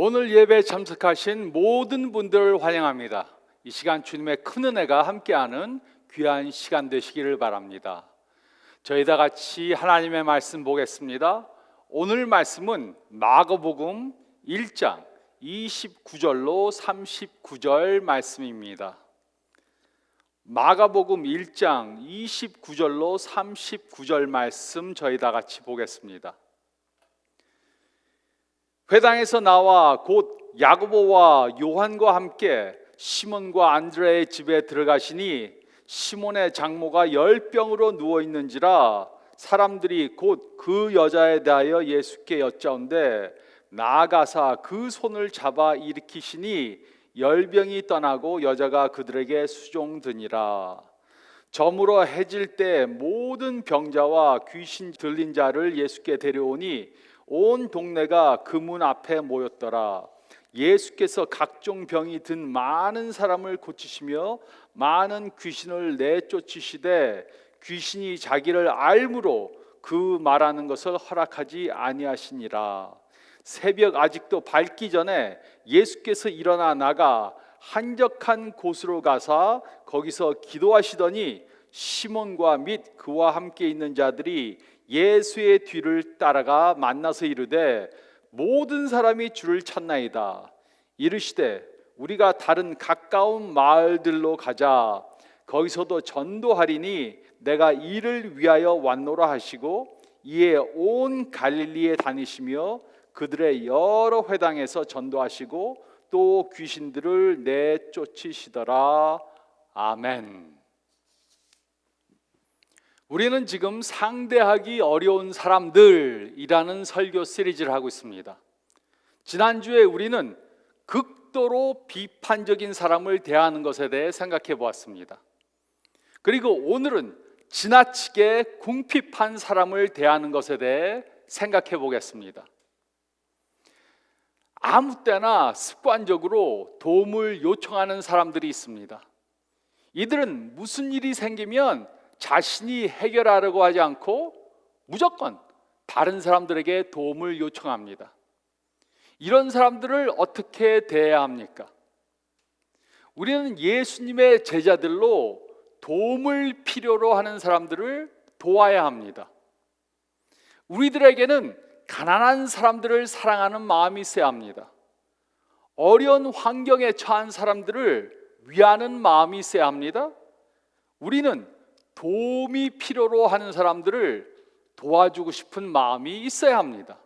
오늘 예배에 참석하신 모든 분들을 환영합니다. 이 시간 주님의 큰 은혜가 함께하는 귀한 시간 되시기를 바랍니다. 저희 다 같이 하나님의 말씀 보겠습니다. 오늘 말씀은 마가복음 1장 29절로 39절 말씀입니다. 마가복음 1장 29절로 39절 말씀 저희 다 같이 보겠습니다. 회당에서 나와 곧 야고보와 요한과 함께 시몬과 안드레의 집에 들어가시니 시몬의 장모가 10병으로 누워 있는지라 사람들이 곧 그 여자에 대하여 예수께 여짜온데 나아가사 그 손을 잡아 일으키시니 10병이 떠나고 여자가 그들에게 수종드니라. 저물어 해질 때 모든 병자와 귀신 들린 자를 예수께 데려오니 온 동네가 그 문 앞에 모였더라. 예수께서 각종 병이 든 많은 사람을 고치시며 많은 귀신을 내쫓으시되 귀신이 자기를 알므로 그 말하는 것을 허락하지 아니하시니라. 새벽 아직도 밝기 전에 예수께서 일어나 나가 한적한 곳으로 가사 거기서 기도하시더니 시몬과 및 그와 함께 있는 자들이 예수의 뒤를 따라가 만나서 이르되 모든 사람이 주를 찾나이다. 이르시되 우리가 다른 가까운 마을들로 가자. 거기서도 전도하리니 내가 이를 위하여 왔노라 하시고 이에 온 갈릴리에 다니시며 그들의 여러 회당에서 전도하시고 또 귀신들을 내쫓으시더라. 아멘. 우리는 지금 상대하기 어려운 사람들이라는 설교 시리즈를 하고 있습니다. 지난주에 우리는 극도로 비판적인 사람을 대하는 것에 대해 생각해 보았습니다. 그리고 오늘은 지나치게 궁핍한 사람을 대하는 것에 대해 생각해 보겠습니다. 아무 때나 습관적으로 도움을 요청하는 사람들이 있습니다. 이들은 무슨 일이 생기면 자신이 해결하려고 하지 않고 무조건 다른 사람들에게 도움을 요청합니다. 이런 사람들을 어떻게 대해야 합니까? 우리는 예수님의 제자들로 도움을 필요로 하는 사람들을 도와야 합니다. 우리들에게는 가난한 사람들을 사랑하는 마음이 있어야 합니다. 어려운 환경에 처한 사람들을 위하는 마음이 있어야 합니다. 우리는 도움이 필요로 하는 사람들을 도와주고 싶은 마음이 있어야 합니다.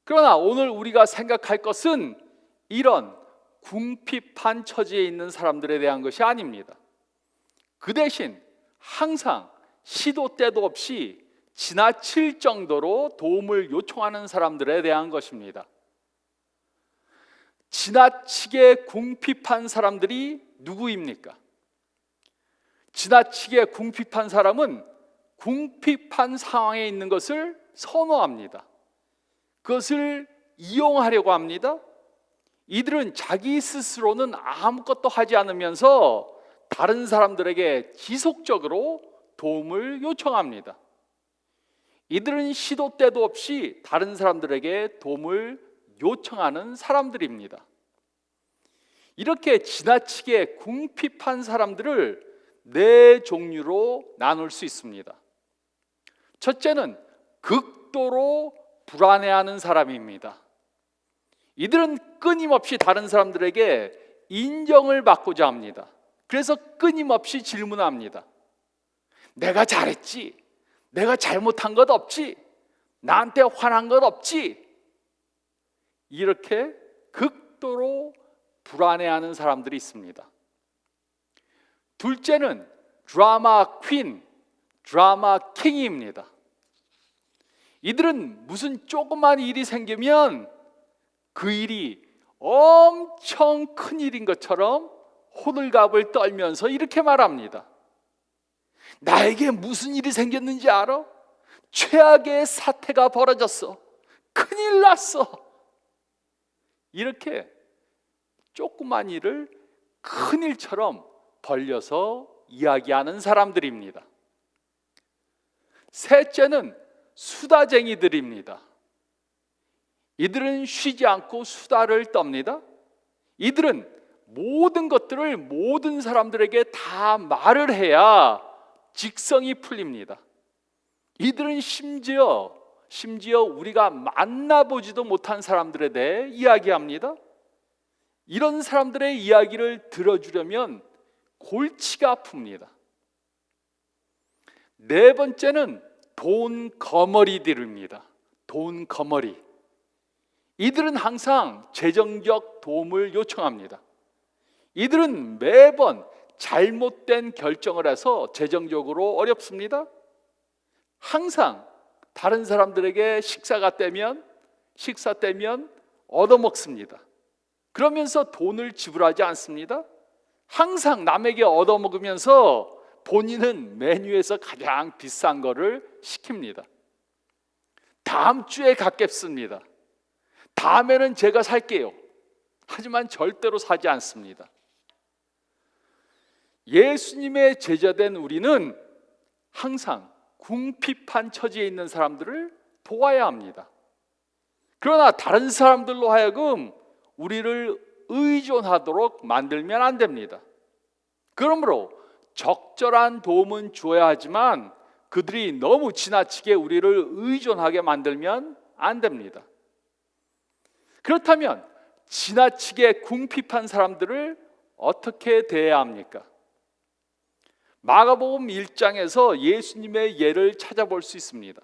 그러나 오늘 우리가 생각할 것은 이런 궁핍한 처지에 있는 사람들에 대한 것이 아닙니다. 그 대신 항상 시도 때도 없이 지나칠 정도로 도움을 요청하는 사람들에 대한 것입니다. 지나치게 궁핍한 사람들이 누구입니까? 지나치게 궁핍한 사람은 궁핍한 상황에 있는 것을 선호합니다. 그것을 이용하려고 합니다. 이들은 자기 스스로는 아무것도 하지 않으면서 다른 사람들에게 지속적으로 도움을 요청합니다. 이들은 시도 때도 없이 다른 사람들에게 도움을 요청하는 사람들입니다. 이렇게 지나치게 궁핍한 사람들을 네 종류로 나눌 수 있습니다. 첫째는 극도로 불안해하는 사람입니다. 이들은 끊임없이 다른 사람들에게 인정을 받고자 합니다. 그래서 끊임없이 질문합니다. 내가 잘했지? 내가 잘못한 것 없지? 나한테 화난 것 없지? 이렇게 극도로 불안해하는 사람들이 있습니다. 둘째는 드라마 퀸, 드라마 킹입니다. 이들은 무슨 조그만 일이 생기면 그 일이 엄청 큰 일인 것처럼 호들갑을 떨면서 이렇게 말합니다. 나에게 무슨 일이 생겼는지 알아? 최악의 사태가 벌어졌어. 큰일 났어. 이렇게 조그만 일을 큰 일처럼 벌려서 이야기하는 사람들입니다. 셋째는 수다쟁이들입니다. 이들은 쉬지 않고 수다를 떱니다. 이들은 모든 것들을 모든 사람들에게 다 말을 해야 직성이 풀립니다. 이들은 심지어 우리가 만나보지도 못한 사람들에 대해 이야기합니다. 이런 사람들의 이야기를 들어주려면 골치가 아픕니다. 네 번째는 돈거머리들입니다. 돈거머리. 이들은 항상 재정적 도움을 요청합니다. 이들은 매번 잘못된 결정을 해서 재정적으로 어렵습니다. 항상 다른 사람들에게 식사 때면 얻어먹습니다. 그러면서 돈을 지불하지 않습니다. 항상 남에게 얻어먹으면서 본인은 메뉴에서 가장 비싼 거를 시킵니다. 다음 주에 갚겠습니다. 다음에는 제가 살게요. 하지만 절대로 사지 않습니다. 예수님의 제자된 우리는 항상 궁핍한 처지에 있는 사람들을 도와야 합니다. 그러나 다른 사람들로 하여금 우리를 의존하도록 만들면 안 됩니다. 그러므로 적절한 도움은 주어야 하지만 그들이 너무 지나치게 우리를 의존하게 만들면 안 됩니다. 그렇다면 지나치게 궁핍한 사람들을 어떻게 대해야 합니까? 마가복음 1장에서 예수님의 예를 찾아볼 수 있습니다.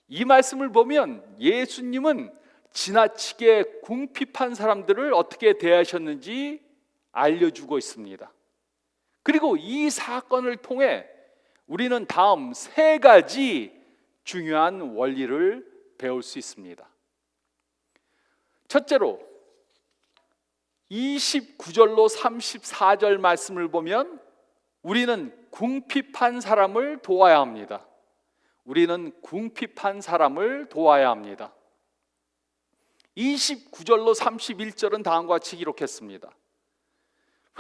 이 말씀을 보면 예수님은 지나치게 궁핍한 사람들을 어떻게 대하셨는지 알려주고 있습니다. 그리고 이 사건을 통해 우리는 다음 세 가지 중요한 원리를 배울 수 있습니다. 첫째로 29절로 34절 말씀을 보면 우리는 궁핍한 사람을 도와야 합니다. 우리는 궁핍한 사람을 도와야 합니다. 29절로 31절은 다음과 같이 기록했습니다.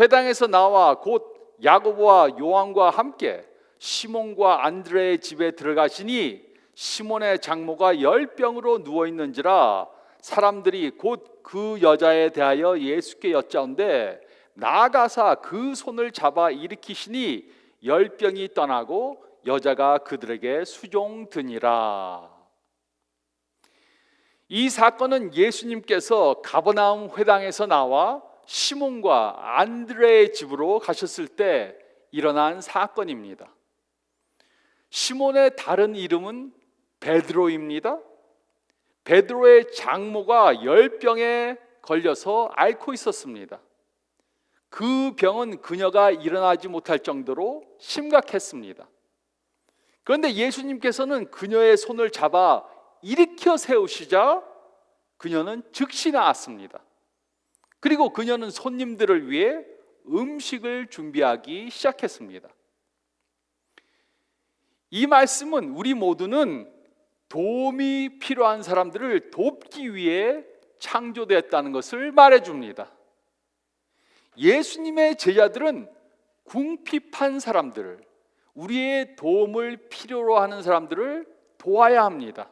회당에서 나와 곧 야고보와 요한과 함께 시몬과 안드레의 집에 들어가시니 시몬의 장모가 열병으로 누워있는지라 사람들이 곧 그 여자에 대하여 예수께 여짜온데 나아가사 그 손을 잡아 일으키시니 열병이 떠나고 여자가 그들에게 수종드니라. 이 사건은 예수님께서 가버나움 회당에서 나와 시몬과 안드레의 집으로 가셨을 때 일어난 사건입니다. 시몬의 다른 이름은 베드로입니다. 베드로의 장모가 열병에 걸려서 앓고 있었습니다. 그 병은 그녀가 일어나지 못할 정도로 심각했습니다. 그런데 예수님께서는 그녀의 손을 잡아 일으켜 세우시자 그녀는 즉시 나았습니다. 그리고 그녀는 손님들을 위해 음식을 준비하기 시작했습니다. 이 말씀은 우리 모두는 도움이 필요한 사람들을 돕기 위해 창조되었다는 것을 말해줍니다. 예수님의 제자들은 궁핍한 사람들, 우리의 도움을 필요로 하는 사람들을 도와야 합니다.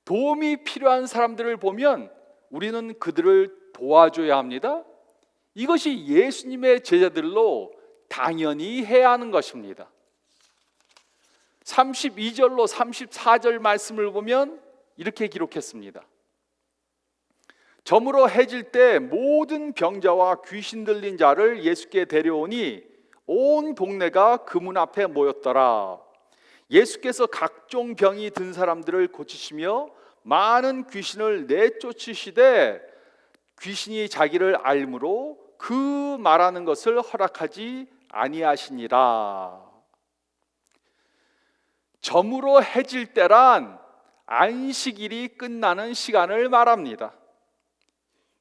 도움이 필요한 사람들을 보면 우리는 그들을 도와줘야 합니다. 이것이 예수님의 제자들로 당연히 해야 하는 것입니다. 32절로 34절 말씀을 보면 이렇게 기록했습니다. 저물어 해질 때 모든 병자와 귀신 들린 자를 예수께 데려오니 온 동네가 그 문 앞에 모였더라. 예수께서 각종 병이 든 사람들을 고치시며 많은 귀신을 내쫓으시되 귀신이 자기를 알므로 그 말하는 것을 허락하지 아니하시니라. 저물어 해질 때란 안식일이 끝나는 시간을 말합니다.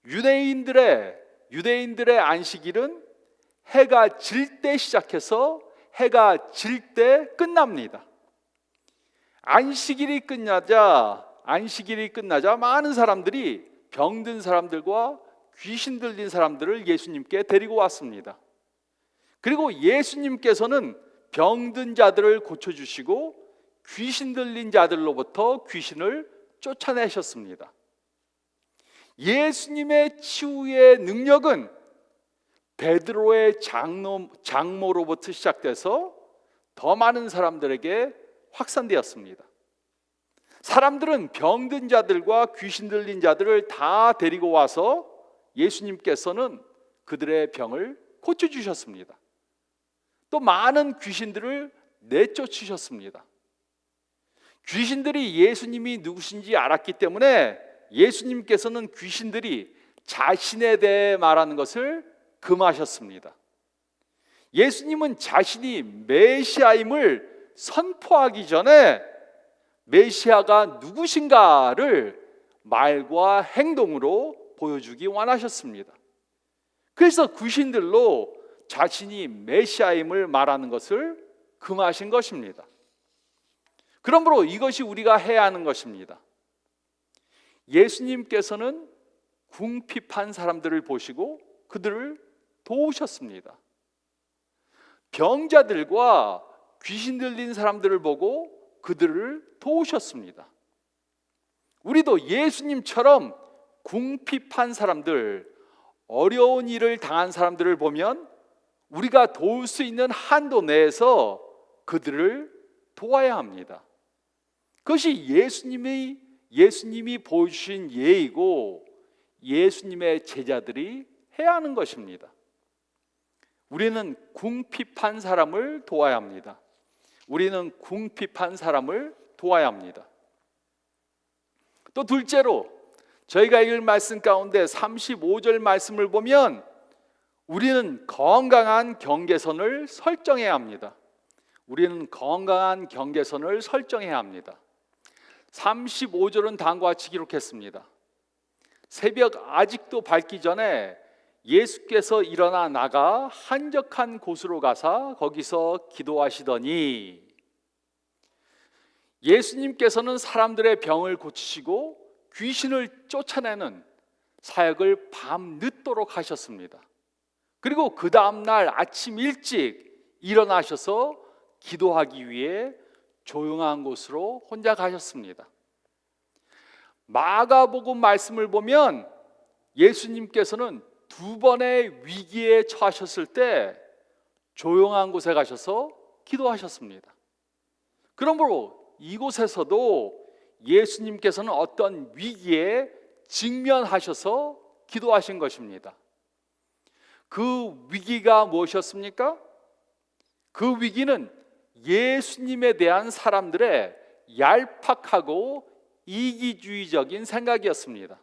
유대인들의 안식일은 해가 질 때 시작해서 해가 질 때 끝납니다. 안식일이 끝나자 많은 사람들이 병든 사람들과 귀신 들린 사람들을 예수님께 데리고 왔습니다. 그리고 예수님께서는 병든 자들을 고쳐주시고 귀신 들린 자들로부터 귀신을 쫓아내셨습니다. 예수님의 치유의 능력은 베드로의 장모로부터 시작돼서 더 많은 사람들에게 확산되었습니다. 사람들은 병든 자들과 귀신 들린 자들을 다 데리고 와서 예수님께서는 그들의 병을 고쳐주셨습니다. 또 많은 귀신들을 내쫓으셨습니다. 귀신들이 예수님이 누구신지 알았기 때문에 예수님께서는 귀신들이 자신에 대해 말하는 것을 금하셨습니다. 예수님은 자신이 메시아임을 선포하기 전에 메시아가 누구신가를 말과 행동으로 보여주기 원하셨습니다. 그래서 귀신들로 자신이 메시아임을 말하는 것을 금하신 것입니다. 그러므로 이것이 우리가 해야 하는 것입니다. 예수님께서는 궁핍한 사람들을 보시고 그들을 도우셨습니다. 병자들과 귀신 들린 사람들을 보고 그들을 도우셨습니다. 우리도 예수님처럼 궁핍한 사람들, 어려운 일을 당한 사람들을 보면 우리가 도울 수 있는 한도 내에서 그들을 도와야 합니다. 그것이 예수님이 보여주신 예이고 예수님의 제자들이 해야 하는 것입니다. 우리는 궁핍한 사람을 도와야 합니다. 우리는 궁핍한 사람을 도와야 합니다. 또 둘째로 저희가 읽을 말씀 가운데 35절 말씀을 보면 우리는 건강한 경계선을 설정해야 합니다. 우리는 건강한 경계선을 설정해야 합니다. 35절은 다음과 같이 기록했습니다. 새벽 아직도 밝기 전에 예수께서 일어나 나가 한적한 곳으로 가사 거기서 기도하시더니, 예수님께서는 사람들의 병을 고치시고 귀신을 쫓아내는 사역을 밤늦도록 하셨습니다. 그리고 그 다음날 아침 일찍 일어나셔서 기도하기 위해 조용한 곳으로 혼자 가셨습니다. 마가복음 말씀을 보면 예수님께서는 두 번의 위기에 처하셨을 때 조용한 곳에 가셔서 기도하셨습니다. 그러므로 이곳에서도 예수님께서는 어떤 위기에 직면하셔서 기도하신 것입니다. 그 위기가 무엇이었습니까? 그 위기는 예수님에 대한 사람들의 얄팍하고 이기주의적인 생각이었습니다.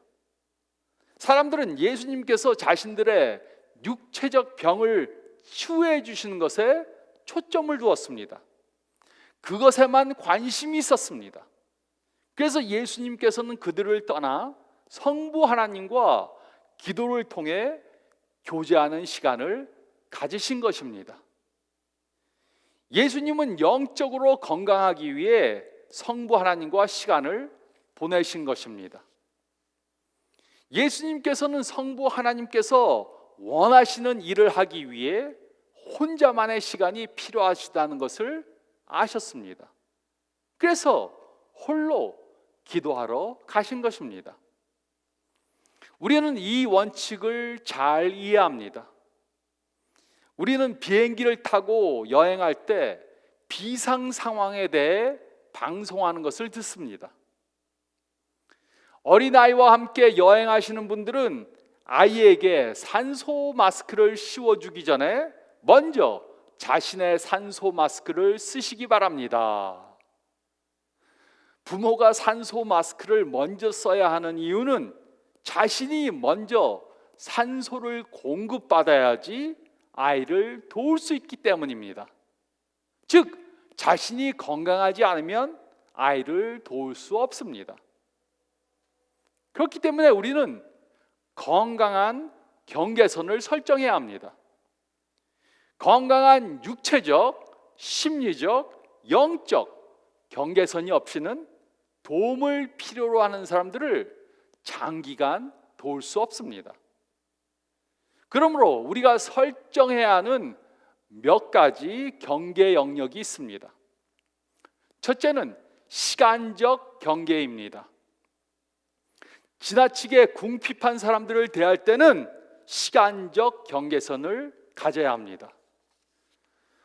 사람들은 예수님께서 자신들의 육체적 병을 치유해 주시는 것에 초점을 두었습니다. 그것에만 관심이 있었습니다. 그래서 예수님께서는 그들을 떠나 성부 하나님과 기도를 통해 교제하는 시간을 가지신 것입니다. 예수님은 영적으로 건강하기 위해 성부 하나님과 시간을 보내신 것입니다. 예수님께서는 성부 하나님께서 원하시는 일을 하기 위해 혼자만의 시간이 필요하시다는 것을 아셨습니다. 그래서 홀로 기도하러 가신 것입니다. 우리는 이 원칙을 잘 이해합니다. 우리는 비행기를 타고 여행할 때 비상 상황에 대해 방송하는 것을 듣습니다. 어린아이와 함께 여행하시는 분들은 아이에게 산소 마스크를 씌워주기 전에 먼저 자신의 산소 마스크를 쓰시기 바랍니다. 부모가 산소 마스크를 먼저 써야 하는 이유는 자신이 먼저 산소를 공급받아야지 아이를 도울 수 있기 때문입니다. 즉, 자신이 건강하지 않으면 아이를 도울 수 없습니다. 그렇기 때문에 우리는 건강한 경계선을 설정해야 합니다. 건강한 육체적, 심리적, 영적 경계선이 없이는 도움을 필요로 하는 사람들을 장기간 도울 수 없습니다. 그러므로 우리가 설정해야 하는 몇 가지 경계 영역이 있습니다. 첫째는 시간적 경계입니다. 지나치게 궁핍한 사람들을 대할 때는 시간적 경계선을 가져야 합니다.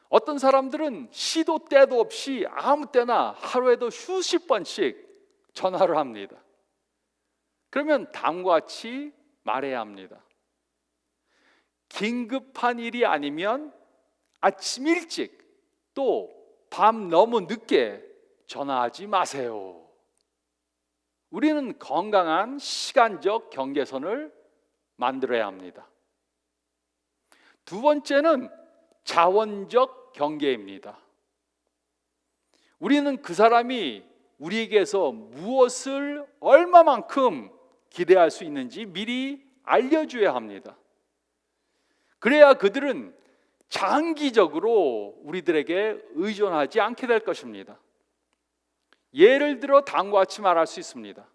어떤 사람들은 시도 때도 없이 아무 때나 하루에도 수십 번씩 전화를 합니다. 그러면 다음과 같이 말해야 합니다. 긴급한 일이 아니면 아침 일찍 또 밤 너무 늦게 전화하지 마세요. 우리는 건강한 시간적 경계선을 만들어야 합니다. 두 번째는 자원적 경계입니다. 우리는 그 사람이 우리에게서 무엇을 얼마만큼 기대할 수 있는지 미리 알려줘야 합니다. 그래야 그들은 장기적으로 우리들에게 의존하지 않게 될 것입니다. 예를 들어 다음과 같이 말할 수 있습니다.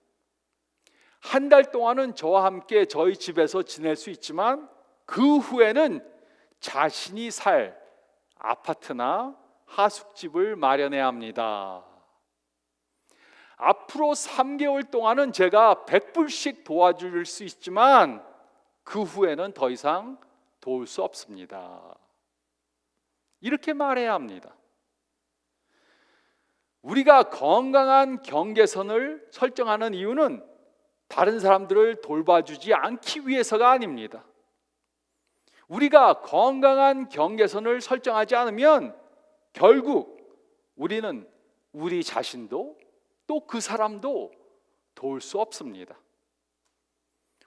한 달 동안은 저와 함께 저희 집에서 지낼 수 있지만 그 후에는 자신이 살 아파트나 하숙집을 마련해야 합니다. 앞으로 3개월 동안은 제가 100불씩 도와줄 수 있지만 그 후에는 더 이상 도울 수 없습니다. 이렇게 말해야 합니다. 우리가 건강한 경계선을 설정하는 이유는 다른 사람들을 돌봐주지 않기 위해서가 아닙니다. 우리가 건강한 경계선을 설정하지 않으면 결국 우리는 우리 자신도 또 그 사람도 도울 수 없습니다.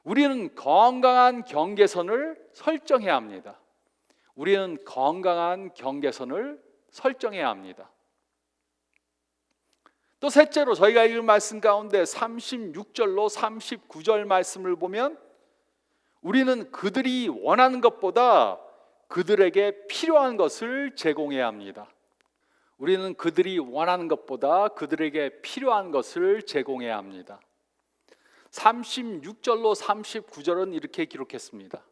우리는 건강한 경계선을 설정해야 합니다. 우리는 건강한 경계선을 설정해야 합니다. 또 셋째로 저희가 읽은 말씀 가운데 36절로 39절 말씀을 보면 우리는 그들이 원하는 것보다 그들에게 필요한 것을 제공해야 합니다. 우리는 그들이 원하는 것보다 그들에게 필요한 것을 제공해야 합니다. 36절로 39절은 이렇게 기록했습니다.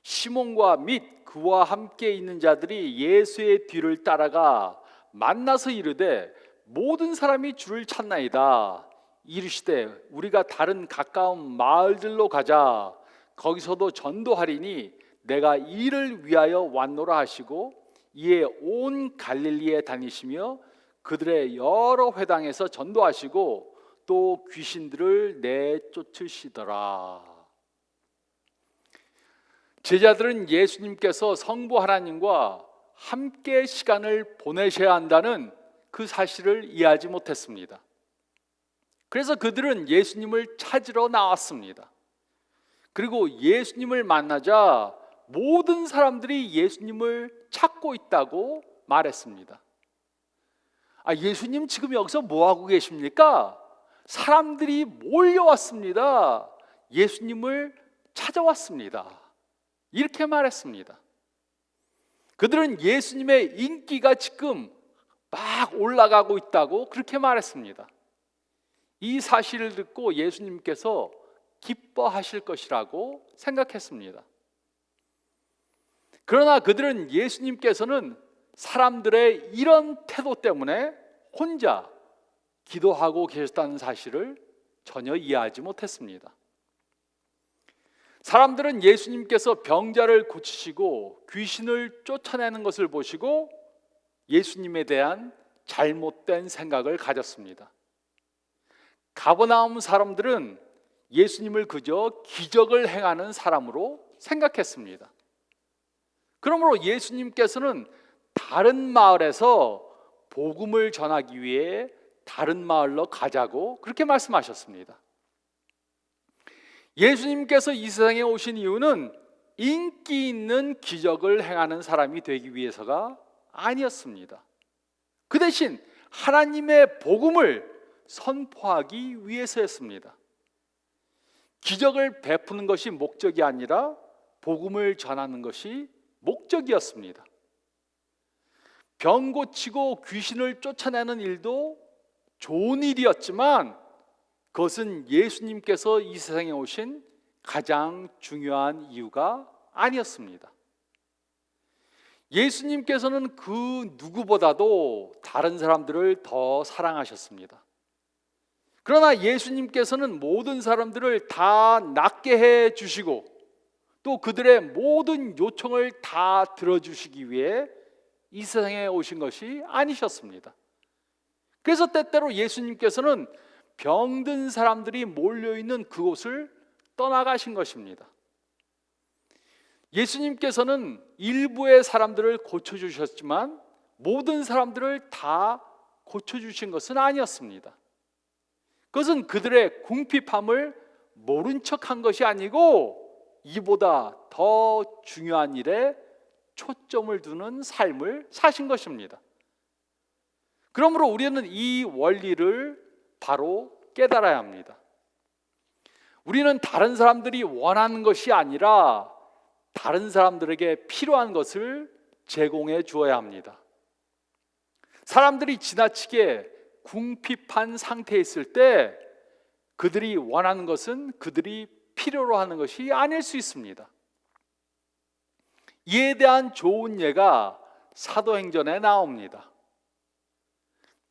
시몬과 및 그와 함께 있는 자들이 예수의 뒤를 따라가 만나서 이르되 모든 사람이 주를 찾나이다. 이르시되 우리가 다른 가까운 마을들로 가자. 거기서도 전도하리니 내가 이를 위하여 왔노라 하시고 이에 온 갈릴리에 다니시며 그들의 여러 회당에서 전도하시고 또 귀신들을 내쫓으시더라. 제자들은 예수님께서 성부 하나님과 함께 시간을 보내셔야 한다는 그 사실을 이해하지 못했습니다. 그래서 그들은 예수님을 찾으러 나왔습니다. 그리고 예수님을 만나자 모든 사람들이 예수님을 찾고 있다고 말했습니다. 예수님 지금 여기서 뭐 하고 계십니까? 사람들이 몰려왔습니다. 예수님을 찾아왔습니다. 이렇게 말했습니다. 그들은 예수님의 인기가 지금 막 올라가고 있다고 그렇게 말했습니다. 이 사실을 듣고 예수님께서 기뻐하실 것이라고 생각했습니다. 그러나 그들은 예수님께서는 사람들의 이런 태도 때문에 혼자 기도하고 계셨다는 사실을 전혀 이해하지 못했습니다. 사람들은 예수님께서 병자를 고치시고 귀신을 쫓아내는 것을 보시고 예수님에 대한 잘못된 생각을 가졌습니다. 가버나움 사람들은 예수님을 그저 기적을 행하는 사람으로 생각했습니다. 그러므로 예수님께서는 다른 마을에서 복음을 전하기 위해 다른 마을로 가자고 그렇게 말씀하셨습니다. 예수님께서 이 세상에 오신 이유는 인기 있는 기적을 행하는 사람이 되기 위해서가 아니었습니다. 그 대신 하나님의 복음을 선포하기 위해서였습니다. 기적을 베푸는 것이 목적이 아니라 복음을 전하는 것이 목적이었습니다. 병 고치고 귀신을 쫓아내는 일도 좋은 일이었지만 그것은 예수님께서 이 세상에 오신 가장 중요한 이유가 아니었습니다. 예수님께서는 그 누구보다도 다른 사람들을 더 사랑하셨습니다. 그러나 예수님께서는 모든 사람들을 다 낫게 해 주시고 또 그들의 모든 요청을 다 들어주시기 위해 이 세상에 오신 것이 아니셨습니다. 그래서 때때로 예수님께서는 병든 사람들이 몰려있는 그곳을 떠나가신 것입니다. 예수님께서는 일부의 사람들을 고쳐주셨지만 모든 사람들을 다 고쳐주신 것은 아니었습니다. 그것은 그들의 궁핍함을 모른 척한 것이 아니고 이보다 더 중요한 일에 초점을 두는 삶을 사신 것입니다. 그러므로 우리는 이 원리를 바로 깨달아야 합니다. 우리는 다른 사람들이 원하는 것이 아니라 다른 사람들에게 필요한 것을 제공해 주어야 합니다. 사람들이 지나치게 궁핍한 상태에 있을 때 그들이 원하는 것은 그들이 필요로 하는 것이 아닐 수 있습니다. 이에 대한 좋은 예가 사도행전에 나옵니다.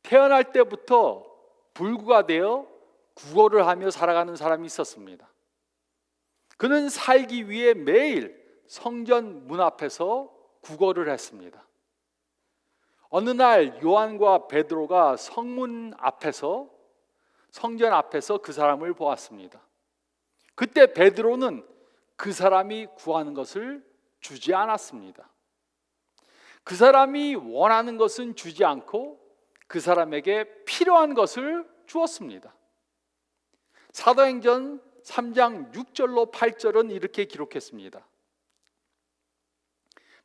태어날 때부터 불구가 되어 구걸을 하며 살아가는 사람이 있었습니다. 그는 살기 위해 매일 성전 문 앞에서 구걸을 했습니다. 어느 날 요한과 베드로가 성전 앞에서 그 사람을 보았습니다. 그때 베드로는 그 사람이 구하는 것을 주지 않았습니다. 그 사람이 원하는 것은 주지 않고 그 사람에게 필요한 것을 주었습니다. 사도행전 3장 6절로 8절은 이렇게 기록했습니다.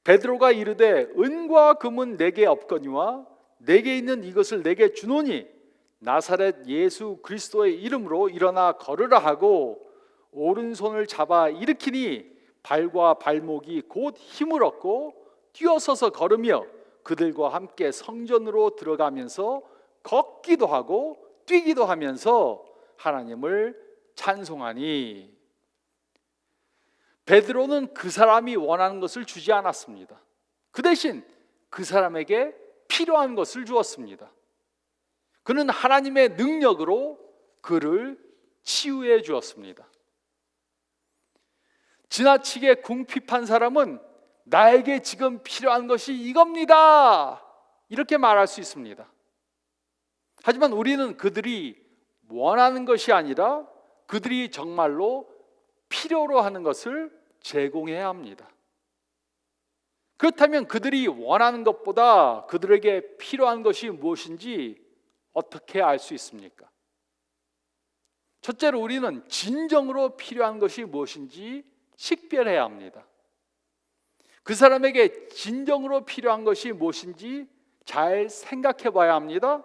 베드로가 이르되 은과 금은 내게 없거니와 내게 있는 이것을 내게 주노니 나사렛 예수 그리스도의 이름으로 일어나 걸으라 하고 오른손을 잡아 일으키니 발과 발목이 곧 힘을 얻고 뛰어서서 걸으며 그들과 함께 성전으로 들어가면서 걷기도 하고 뛰기도 하면서 하나님을 찬송하니. 베드로는 그 사람이 원하는 것을 주지 않았습니다. 그 대신 그 사람에게 필요한 것을 주었습니다. 그는 하나님의 능력으로 그를 치유해 주었습니다. 지나치게 궁핍한 사람은 나에게 지금 필요한 것이 이겁니다 이렇게 말할 수 있습니다. 하지만 우리는 그들이 원하는 것이 아니라 그들이 정말로 필요로 하는 것을 제공해야 합니다. 그렇다면 그들이 원하는 것보다 그들에게 필요한 것이 무엇인지 어떻게 알 수 있습니까? 첫째로 우리는 진정으로 필요한 것이 무엇인지 식별해야 합니다. 그 사람에게 진정으로 필요한 것이 무엇인지 잘 생각해 봐야 합니다.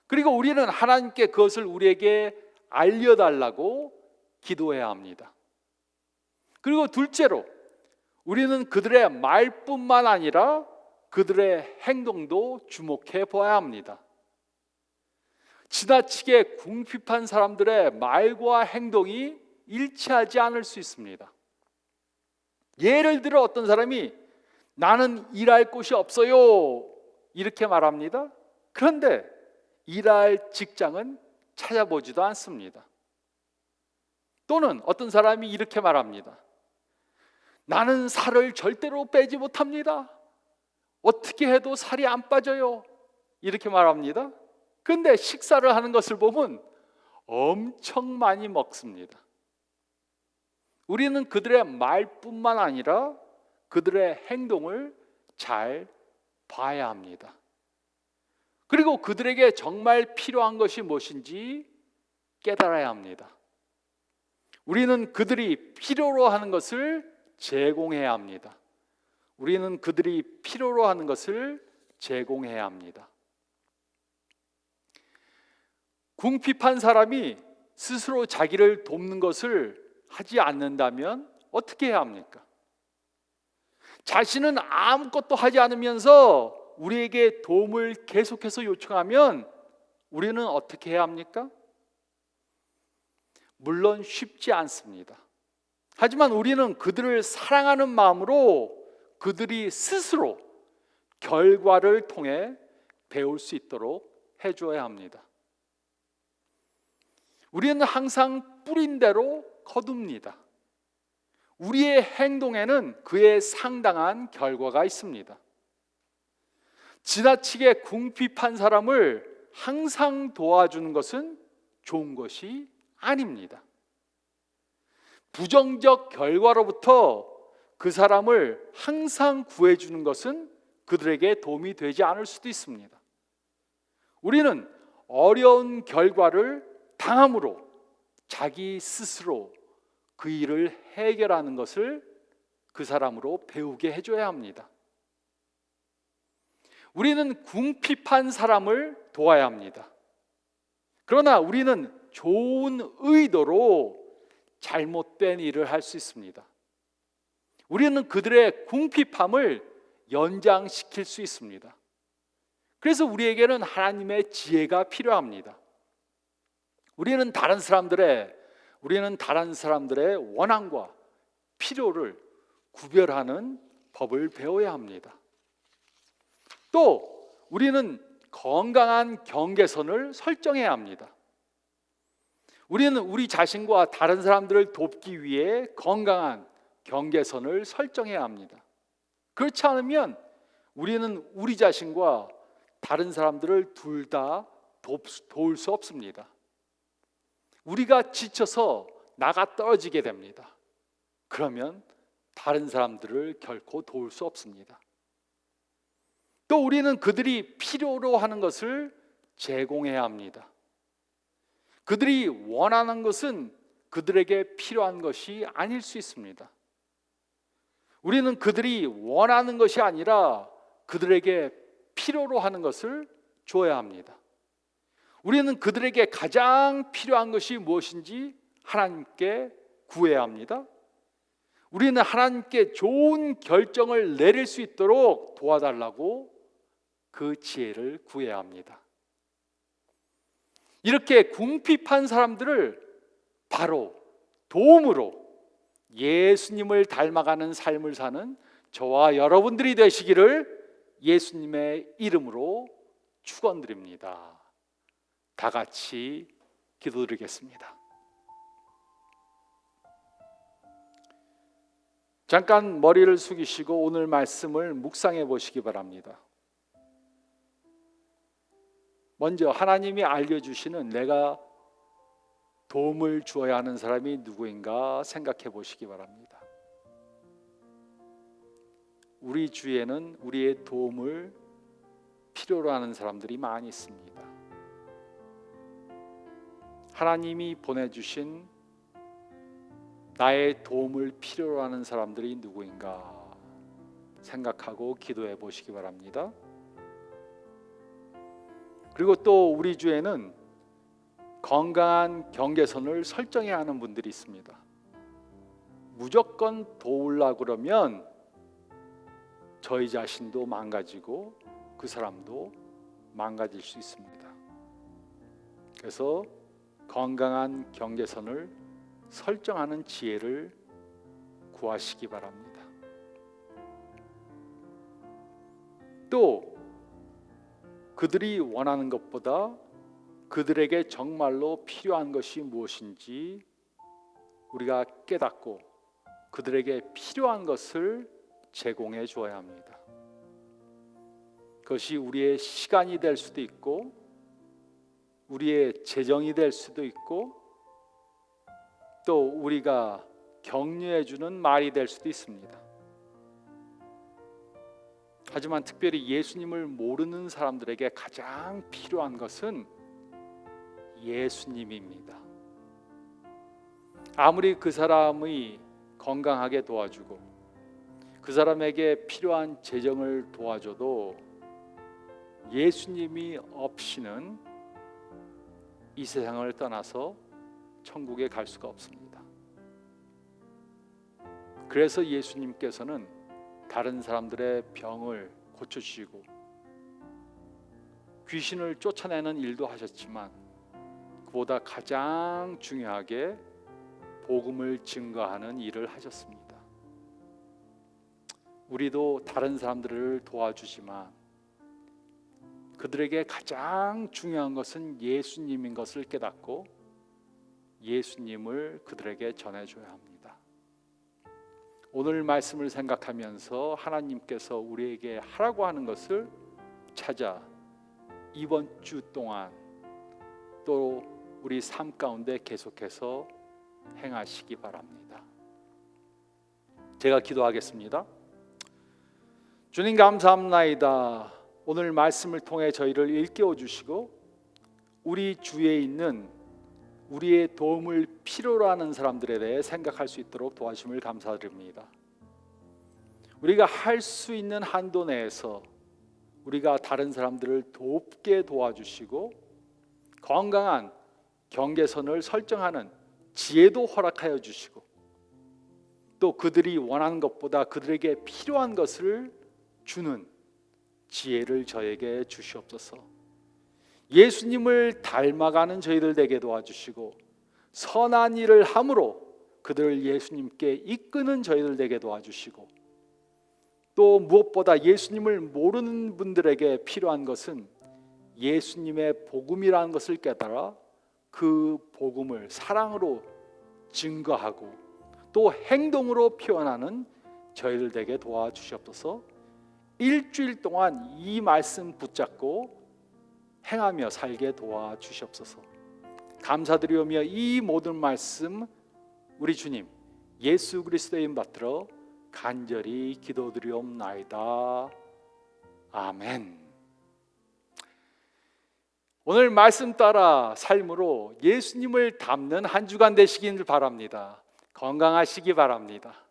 그리고 우리는 하나님께 그것을 우리에게 알려달라고 기도해야 합니다. 그리고 둘째로 우리는 그들의 말뿐만 아니라 그들의 행동도 주목해 보아야 합니다. 지나치게 궁핍한 사람들의 말과 행동이 일치하지 않을 수 있습니다. 예를 들어 어떤 사람이 나는 일할 곳이 없어요 이렇게 말합니다. 그런데 일할 직장은 찾아보지도 않습니다. 또는 어떤 사람이 이렇게 말합니다. 나는 살을 절대로 빼지 못합니다. 어떻게 해도 살이 안 빠져요 이렇게 말합니다. 그런데 식사를 하는 것을 보면 엄청 많이 먹습니다. 우리는 그들의 말뿐만 아니라 그들의 행동을 잘 봐야 합니다. 그리고 그들에게 정말 필요한 것이 무엇인지 깨달아야 합니다. 우리는 그들이 필요로 하는 것을 제공해야 합니다. 우리는 그들이 필요로 하는 것을 제공해야 합니다. 궁핍한 사람이 스스로 자기를 돕는 것을 하지 않는다면 어떻게 해야 합니까? 자신은 아무것도 하지 않으면서 우리에게 도움을 계속해서 요청하면 우리는 어떻게 해야 합니까? 물론 쉽지 않습니다. 하지만 우리는 그들을 사랑하는 마음으로 그들이 스스로 결과를 통해 배울 수 있도록 해줘야 합니다. 우리는 항상 뿌린 대로 거둡니다. 우리의 행동에는 그에 상당한 결과가 있습니다. 지나치게 궁핍한 사람을 항상 도와주는 것은 좋은 것이 아닙니다. 부정적 결과로부터 그 사람을 항상 구해주는 것은 그들에게 도움이 되지 않을 수도 있습니다. 우리는 어려운 결과를 당함으로 자기 스스로 그 일을 해결하는 것을 그 사람으로 배우게 해줘야 합니다. 우리는 궁핍한 사람을 도와야 합니다. 그러나 우리는 좋은 의도로 잘못된 일을 할 수 있습니다. 우리는 그들의 궁핍함을 연장시킬 수 있습니다. 그래서 우리에게는 하나님의 지혜가 필요합니다. 우리는 다른 사람들의 원함과 필요를 구별하는 법을 배워야 합니다. 또 우리는 건강한 경계선을 설정해야 합니다. 우리는 우리 자신과 다른 사람들을 돕기 위해 건강한 경계선을 설정해야 합니다. 그렇지 않으면 우리는 우리 자신과 다른 사람들을 둘 다 도울 수 없습니다. 우리가 지쳐서 나가 떨어지게 됩니다. 그러면 다른 사람들을 결코 도울 수 없습니다. 또 우리는 그들이 필요로 하는 것을 제공해야 합니다. 그들이 원하는 것은 그들에게 필요한 것이 아닐 수 있습니다. 우리는 그들이 원하는 것이 아니라 그들에게 필요로 하는 것을 줘야 합니다. 우리는 그들에게 가장 필요한 것이 무엇인지 하나님께 구해야 합니다. 우리는 하나님께 좋은 결정을 내릴 수 있도록 도와달라고 그 지혜를 구해야 합니다. 이렇게 궁핍한 사람들을 바로 도움으로 예수님을 닮아가는 삶을 사는 저와 여러분들이 되시기를 예수님의 이름으로 축원드립니다. 다 같이 기도드리겠습니다. 잠깐 머리를 숙이시고 오늘 말씀을 묵상해 보시기 바랍니다. 먼저 하나님이 알려주시는 내가 도움을 주어야 하는 사람이 누구인가 생각해 보시기 바랍니다. 우리 주위에는 우리의 도움을 필요로 하는 사람들이 많이 있습니다. 하나님이 보내주신 나의 도움을 필요로 하는 사람들이 누구인가 생각하고 기도해 보시기 바랍니다. 그리고 또 우리 주에는 건강한 경계선을 설정해야 하는 분들이 있습니다. 무조건 도우려고 그러면 저희 자신도 망가지고 그 사람도 망가질 수 있습니다. 그래서 건강한 경계선을 설정하는 지혜를 구하시기 바랍니다. 또 그들이 원하는 것보다 그들에게 정말로 필요한 것이 무엇인지 우리가 깨닫고 그들에게 필요한 것을 제공해 주어야 합니다. 그것이 우리의 시간이 될 수도 있고 우리의 재정이 될 수도 있고 또 우리가 격려해 주는 말이 될 수도 있습니다. 하지만 특별히 예수님을 모르는 사람들에게 가장 필요한 것은 예수님입니다. 아무리 그 사람이 건강하게 도와주고 그 사람에게 필요한 재정을 도와줘도 예수님이 없이는 이 세상을 떠나서 천국에 갈 수가 없습니다. 그래서 예수님께서는 다른 사람들의 병을 고쳐주시고 귀신을 쫓아내는 일도 하셨지만 그보다 가장 중요하게 복음을 증거하는 일을 하셨습니다. 우리도 다른 사람들을 도와주지만 그들에게 가장 중요한 것은 예수님인 것을 깨닫고 예수님을 그들에게 전해줘야 합니다. 오늘 말씀을 생각하면서 하나님께서 우리에게 하라고 하는 것을 찾아 이번 주 동안 또 우리 삶 가운데 계속해서 행하시기 바랍니다. 제가 기도하겠습니다. 주님 감사합나이다. 오늘 말씀을 통해 저희를 일깨워 주시고 우리 주위에 있는 우리의 도움을 필요로 하는 사람들에 대해 생각할 수 있도록 도와주심을 감사드립니다. 우리가 할 수 있는 한도 내에서 우리가 다른 사람들을 돕게 도와주시고 건강한 경계선을 설정하는 지혜도 허락하여 주시고 또 그들이 원하는 것보다 그들에게 필요한 것을 주는 지혜를 저에게 주시옵소서. 예수님을 닮아가는 저희들 되게 도와주시고 선한 일을 함으로 그들을 예수님께 이끄는 저희들 되게 도와주시고 또 무엇보다 예수님을 모르는 분들에게 필요한 것은 예수님의 복음이라는 것을 깨달아 그 복음을 사랑으로 증거하고 또 행동으로 표현하는 저희들 되게 도와주시옵소서. 일주일 동안 이 말씀 붙잡고 행하며 살게 도와주시옵소서. 감사드리오며 이 모든 말씀 우리 주님 예수 그리스도의 이름 받들어 간절히 기도드리옵나이다. 아멘. 오늘 말씀 따라 삶으로 예수님을 닮는 한 주간 되시길 바랍니다. 건강하시기 바랍니다.